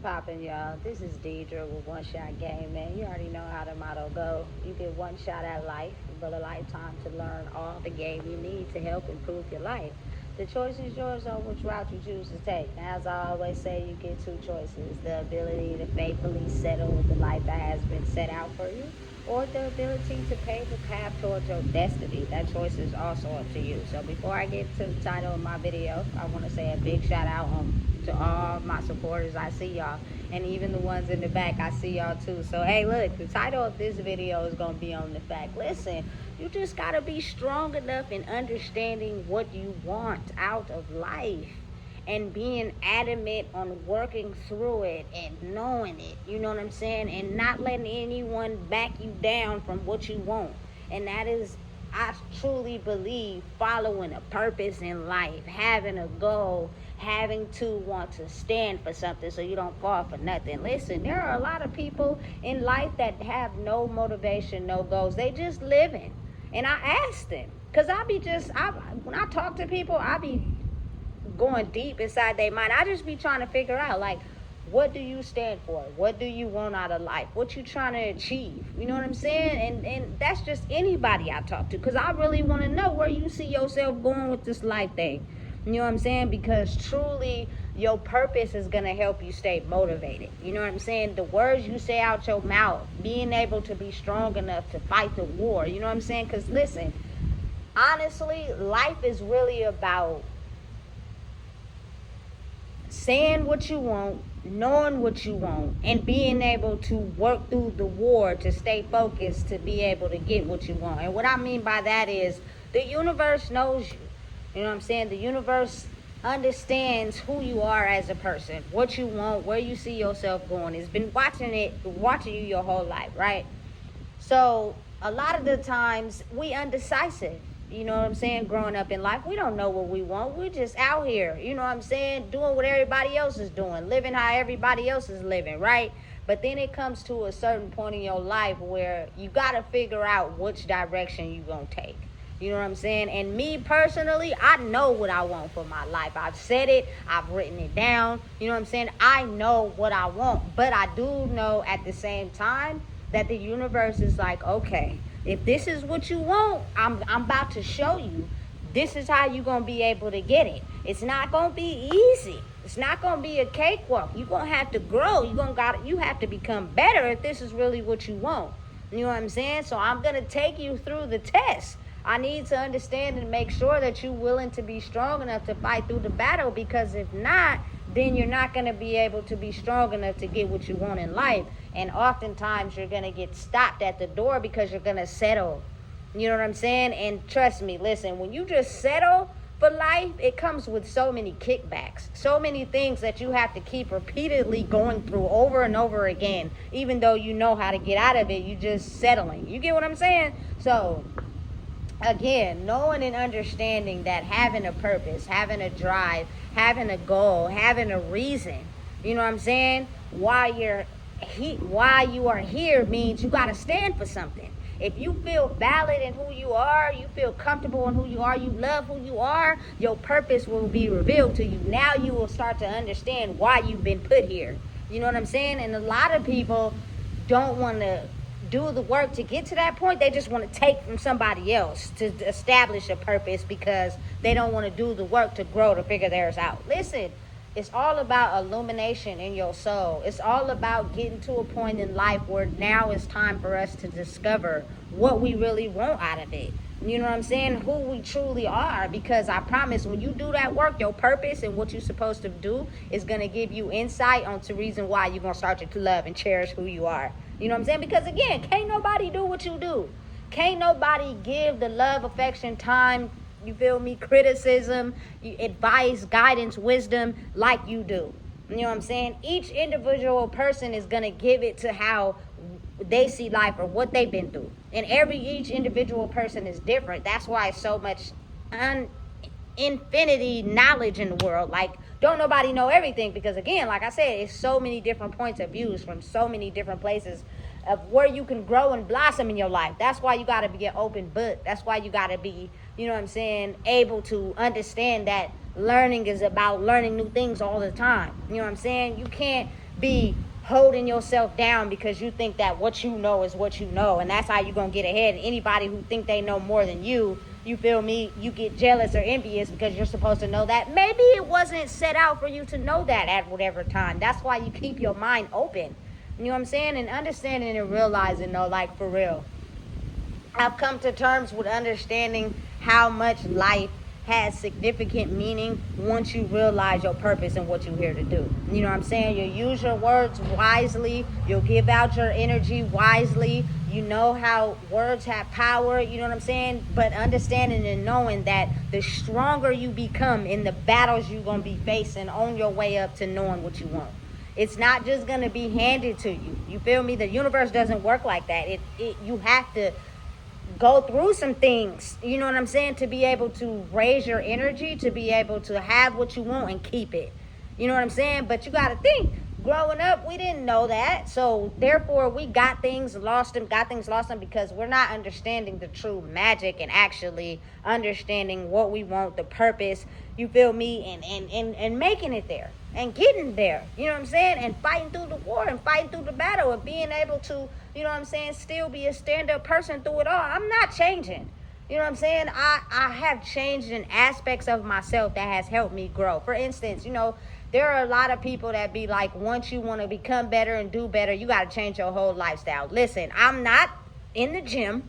poppin', y'all? This is Deidre with One Shot Game, man. You already know how the motto go. You get one shot at life, but a lifetime to learn all the game you need to help improve your life. The choice is yours on which route you choose to take. As I always say, you get two choices: the ability to faithfully settle with the life that has been set out for you, or the ability to pave the path towards your destiny. That choice is also up to you. So before I get to the title of my video, I want to say a big shout out to all my supporters. I see y'all, and even the ones in the back, I see y'all too. So hey, look, the title of this video is going to be on the fact. Listen, you just got to be strong enough in understanding what you want out of life and being adamant on working through it and knowing it, you know what I'm saying, and not letting anyone back you down from what you want. And that is, I truly believe, following a purpose in life, having a goal, having to want to stand for something so you don't fall for nothing. Listen, there are a lot of people in life that have no motivation, no goals. They just living. And I ask them, because when I talk to people, I be going deep inside their mind. I just be trying to figure out, like, what do you stand for? What do you want out of life? What you trying to achieve? You know what I'm saying? And that's just anybody I talk to, because I really want to know where you see yourself going with this life thing. You know what I'm saying? Because truly, your purpose is going to help you stay motivated. You know what I'm saying? The words you say out your mouth, being able to be strong enough to fight the war. You know what I'm saying? Because listen, honestly, life is really about saying what you want, knowing what you want, and being able to work through the war to stay focused to be able to get what you want. And what I mean by that is the universe knows you. You know what I'm saying? The universe understands who you are as a person, what you want, where you see yourself going. It's been watching you your whole life, right? So a lot of the times we undecisive. You know what I'm saying? Growing up in life, we don't know what we want. We're just out here, you know what I'm saying? Doing what everybody else is doing, living how everybody else is living, right? But then it comes to a certain point in your life where you got to figure out which direction you're going to take. You know what I'm saying? And me personally, I know what I want for my life. I've said it. I've written it down. You know what I'm saying? I know what I want. But I do know at the same time that the universe is like, okay, if this is what you want, I'm about to show you. This is how you're going to be able to get it. It's not going to be easy. It's not going to be a cakewalk. You're going to have to grow. You have to become better if this is really what you want. You know what I'm saying? So I'm going to take you through the test. I need to understand and make sure that you're willing to be strong enough to fight through the battle, because if not, then you're not going to be able to be strong enough to get what you want in life. And oftentimes you're going to get stopped at the door because you're going to settle. You know what I'm saying? And trust me, listen, when you just settle for life, it comes with so many kickbacks, so many things that you have to keep repeatedly going through over and over again. Even though you know how to get out of it, you just settling. You get what I'm saying? So again, knowing and understanding that having a purpose, having a drive, having a goal, having a reason, you know what I'm saying, why you are here means you got to stand for something. If you feel valid in who you are, you feel comfortable in who you are, you love who you are, your purpose will be revealed to you. Now you will start to understand why you've been put here. You know what I'm saying? And a lot of people don't want to do the work to get to that point. They just want to take from somebody else to establish a purpose because they don't want to do the work to grow, to figure theirs out. Listen, it's all about illumination in your soul. It's all about getting to a point in life where now it's time for us to discover what we really want out of it. You know what I'm saying? Who we truly are. Because I promise, when you do that work, your purpose and what you're supposed to do is going to give you insight onto reason why you're going to start to love and cherish who you are. You know what I'm saying? Because again, can't nobody do what you do. Can't nobody give the love, affection, time, you feel me, criticism, advice, guidance, wisdom like you do. You know what I'm saying? Each individual person is going to give it to how they see life or what they've been through. And each individual person is different. That's why it's so much infinity knowledge in the world. Like, don't nobody know everything, because again, like I said, it's so many different points of views from so many different places of where you can grow and blossom in your life. That's why you got to be an open book. That's why you got to be, you know what I'm saying, able to understand that learning is about learning new things all the time. You know what I'm saying? You can't be holding yourself down because you think that what you know is what you know, and that's how you're gonna get ahead. And anybody who think they know more than you feel me, you get jealous or envious because you're supposed to know that. Maybe it wasn't set out for you to know that at whatever time. That's why you keep your mind open. You know what I'm saying? And understanding and realizing, though, like, for real, I've come to terms with understanding how much life has significant meaning once you realize your purpose and what you're here to do. You know what I'm saying? You'll use your words wisely. You'll give out your energy wisely. You know how words have power, you know what I'm saying? But understanding and knowing that the stronger you become in the battles you're going to be facing on your way up to knowing what you want. It's not just going to be handed to you. You feel me? The universe doesn't work like that. You have to go through some things, you know what I'm saying, to be able to raise your energy, to be able to have what you want and keep it. You know what I'm saying? But you got to think, growing up, we didn't know that. So therefore, we got things lost because we're not understanding the true magic and actually understanding what we want, the purpose, you feel me, and making it there and getting there, you know what I'm saying, and fighting through the war and fighting through the battle and being able to, you know what I'm saying, still be a stand-up person through it all. I'm not changing. You know what I'm saying? I have changed in aspects of myself that has helped me grow. For instance, you know, there are a lot of people that be like, once you want to become better and do better, you got to change your whole lifestyle. Listen, I'm not in the gym.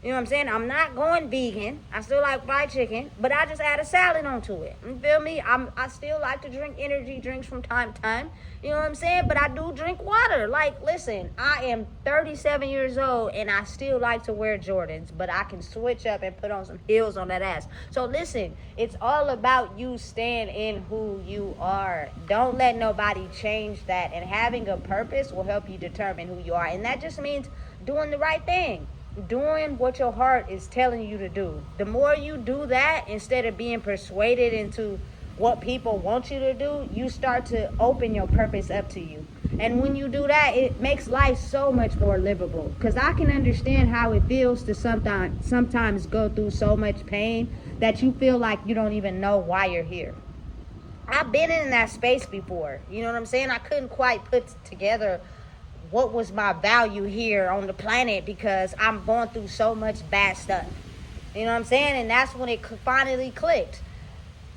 You know what I'm saying? I'm not going vegan. I still like fried chicken, but I just add a salad onto it. You feel me? I still like to drink energy drinks from time to time. You know what I'm saying? But I do drink water. Like, listen, I am 37 years old, and I still like to wear Jordans, but I can switch up and put on some heels on that ass. So listen, it's all about you staying in who you are. Don't let nobody change that, and having a purpose will help you determine who you are. And that just means doing the right thing. Doing what your heart is telling you to do. The more you do that, instead of being persuaded into what people want you to do, you start to open your purpose up to you. And when you do that, it makes life so much more livable. Because I can understand how it feels to sometimes go through so much pain that you feel like you don't even know why you're here. I've been in that space before. You know what I'm saying? I couldn't quite put together what was my value here on the planet because I'm going through so much bad stuff. You know what I'm saying? And that's when it finally clicked.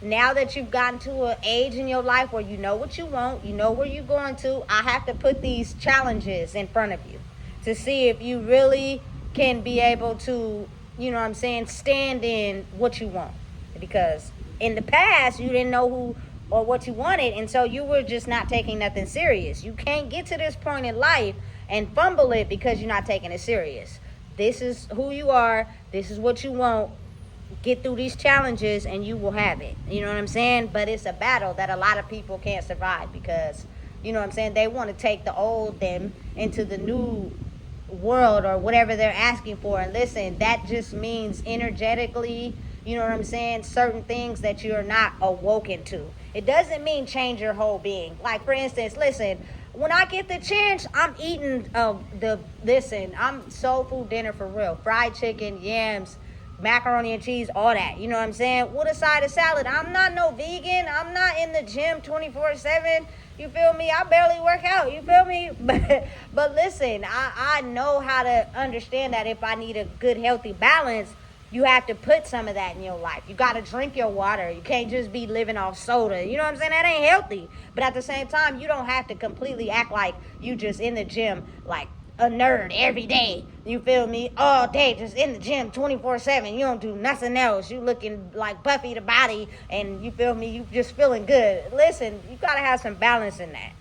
Now that you've gotten to an age in your life where you know what you want, you know where you're going to, I have to put these challenges in front of you to see if you really can be able to, you know what I'm saying, stand in what you want. Because in the past, you didn't know who or what you wanted, and so you were just not taking nothing serious. You can't get to this point in life and fumble it because you're not taking it serious. This is who you are. This is what you want. Get through these challenges and you will have it. You know what I'm saying? But it's a battle that a lot of people can't survive because, you know what I'm saying, they want to take the old them into the new world or whatever they're asking for. And listen, that just means energetically, you know what I'm saying, certain things that you're not awoken to. It doesn't mean change your whole being. Like, for instance, listen, when I get the chance, I'm eating I'm soul food dinner for real. Fried chicken, yams, macaroni and cheese, all that. You know what I'm saying? With a side of salad. I'm not no vegan. I'm not in the gym 24/7. You feel me? I barely work out. You feel me? But listen, I know how to understand that if I need a good, healthy balance, you have to put some of that in your life. You got to drink your water. You can't just be living off soda. You know what I'm saying? That ain't healthy. But at the same time, you don't have to completely act like you just in the gym like a nerd every day. You feel me? All day, just in the gym 24/7. You don't do nothing else. You looking like Buffy the Body, and you feel me? You just feeling good. Listen, you got to have some balance in that.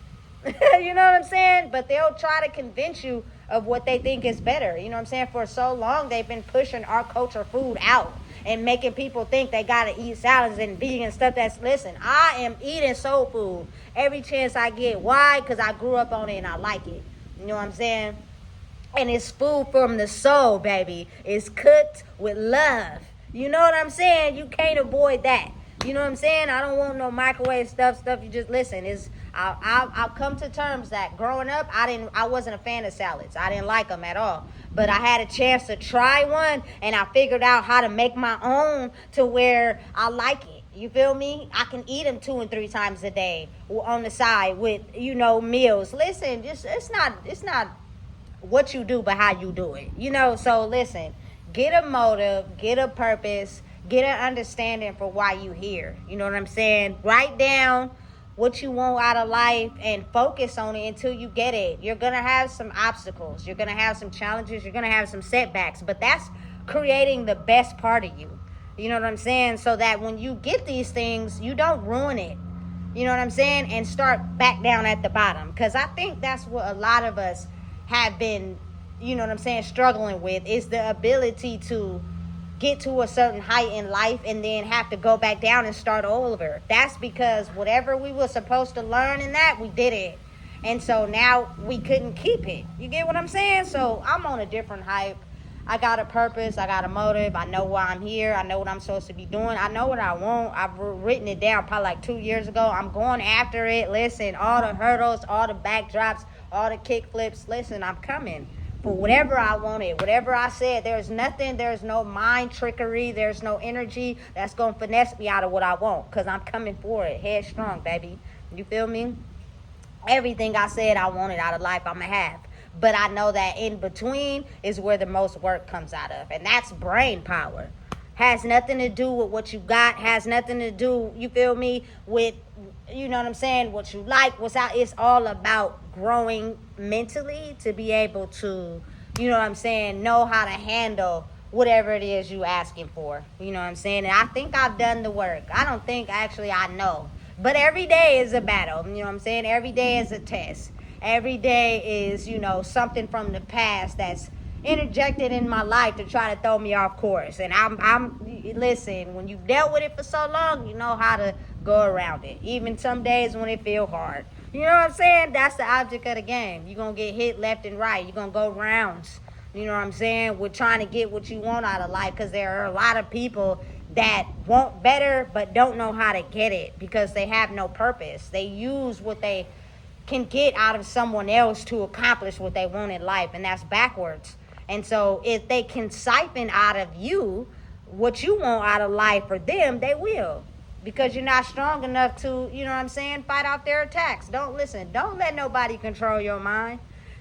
You know what I'm saying? But they'll try to convince you of what they think is better. You know what I'm saying? For so long, they've been pushing our culture food out and making people think they got to eat salads and vegan stuff. Listen, I am eating soul food every chance I get. Why? Because I grew up on it and I like it. You know what I'm saying? And it's food from the soul, baby. It's cooked with love. You know what I'm saying? You can't avoid that. You know what I'm saying? I don't want no microwave stuff you just listen. I've come to terms that growing up, I wasn't a fan of salads. I didn't like them at all. But I had a chance to try one, and I figured out how to make my own to where I like it. You feel me? I can eat them 2 and 3 times a day on the side with, meals. Listen, just it's not what you do, but how you do it. So listen, get a motive, get a purpose, get an understanding for why you here. You know what I'm saying? Write down what you want out of life and focus on it until you get it. You're gonna have some obstacles, you're gonna have some challenges, you're gonna have some setbacks, but that's creating the best part of you. You know what I'm saying? So that when you get these things, you don't ruin it. You know what I'm saying? And start back down at the bottom. Because I think that's what a lot of us have been, struggling with, is the ability to get to a certain height in life and then have to go back down and start over. That's because whatever we were supposed to learn in that, we did it. And so now we couldn't keep it. You get what I'm saying? So I'm on a different hype. I got a purpose. I got a motive. I know why I'm here. I know what I'm supposed to be doing. I know what I want. I've written it down probably like 2 years ago. I'm going after it. Listen, all the hurdles, all the backdrops, all the kick flips. Listen, I'm coming for whatever I wanted, whatever I said. There's no mind trickery. There's no energy that's going to finesse me out of what I want, because I'm coming for it. Headstrong, baby. You feel me? Everything I said I wanted out of life, I'm going to have. But I know that in between is where the most work comes out of. And that's brain power. Has nothing to do with what you got. Has nothing to do, you feel me, with, what you like, what's out. It's all about growing mentally to be able to, know how to handle whatever it is you asking for. You know what I'm saying? And I think I've done the work. I don't think actually I know. But every day is a battle. You know what I'm saying? Every day is a test. Every day is, something from the past that's interjected in my life to try to throw me off course. And listen, when you've dealt with it for so long, you know how to go around it. Even some days when it feel hard. You know what I'm saying? That's the object of the game. You're going to get hit left and right. You're going to go rounds. You know what I'm saying? We're trying to get what you want out of life, because there are a lot of people that want better but don't know how to get it because they have no purpose. They use what they can get out of someone else to accomplish what they want in life, and that's backwards. And so if they can siphon out of you what you want out of life for them, they will, because you're not strong enough to, fight off their attacks. Don't let nobody control your mind.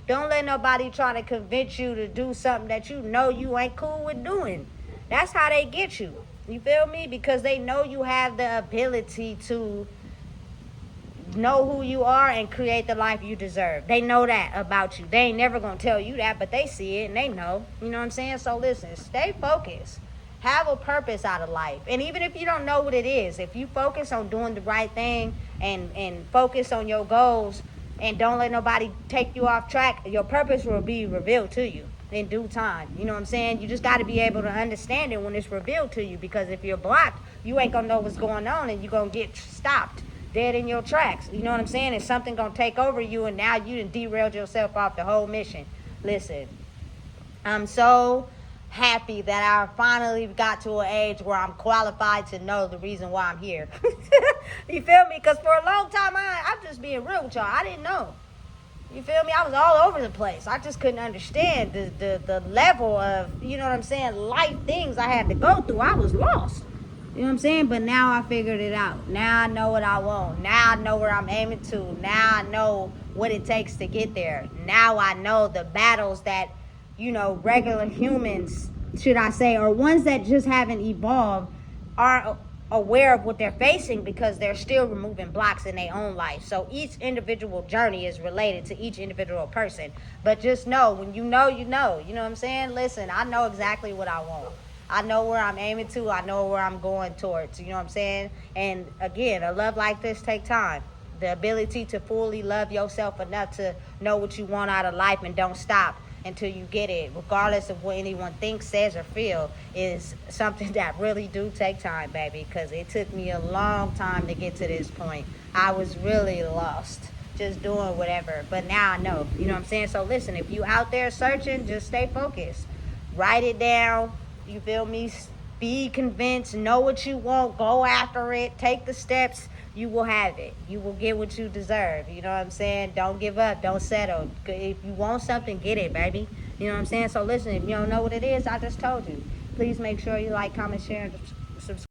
Don't let nobody try to convince you to do something that you know you ain't cool with doing. That's how they get you. You feel me? Because they know you have the ability to know who you are and create the life you deserve. They know that about you. They ain't never gonna tell you that, but they see it and they know. You know what I'm saying? So listen, stay focused. Have a purpose out of life. And even if you don't know what it is, if you focus on doing the right thing and focus on your goals and don't let nobody take you off track, your purpose will be revealed to you in due time. You know what I'm saying? You just got to be able to understand it when it's revealed to you, because if you're blocked, you ain't gonna know what's going on and you're gonna get stopped dead in your tracks. You know what I'm saying? And something gonna take over you, and now you done derailed yourself off the whole mission. Listen, I'm so happy that I finally got to an age where I'm qualified to know the reason why I'm here. You feel me? Because for a long time, I'm just being real with y'all, I didn't know. You feel me? I was all over the place. I just couldn't understand the level of, life things I had to go through. I was lost. You know what I'm saying? But now I figured it out. Now I know what I want. Now I know where I'm aiming to. Now I know what it takes to get there. Now I know the battles that, regular humans, should I say, or ones that just haven't evolved, are aware of what they're facing, because they're still removing blocks in their own life. So each individual journey is related to each individual person. But just know, when you know, you know. You know what I'm saying? Listen, I know exactly what I want. I know where I'm aiming to. I know where I'm going towards. You know what I'm saying? And again, a love like this takes time. The ability to fully love yourself enough to know what you want out of life and don't stop until you get it, regardless of what anyone thinks, says, or feel, is something that really do take time, baby, because it took me a long time to get to this point. I was really lost, just doing whatever, but now I know. You know what I'm saying? So listen, if you out there searching, just stay focused. Write it down. You feel me? Be convinced. Know what you want. Go after it. Take the steps. You will have it. You will get what you deserve. You know what I'm saying? Don't give up. Don't settle. If you want something, get it, baby. You know what I'm saying? So listen, if you don't know what it is, I just told you. Please make sure you like, comment, share, and subscribe.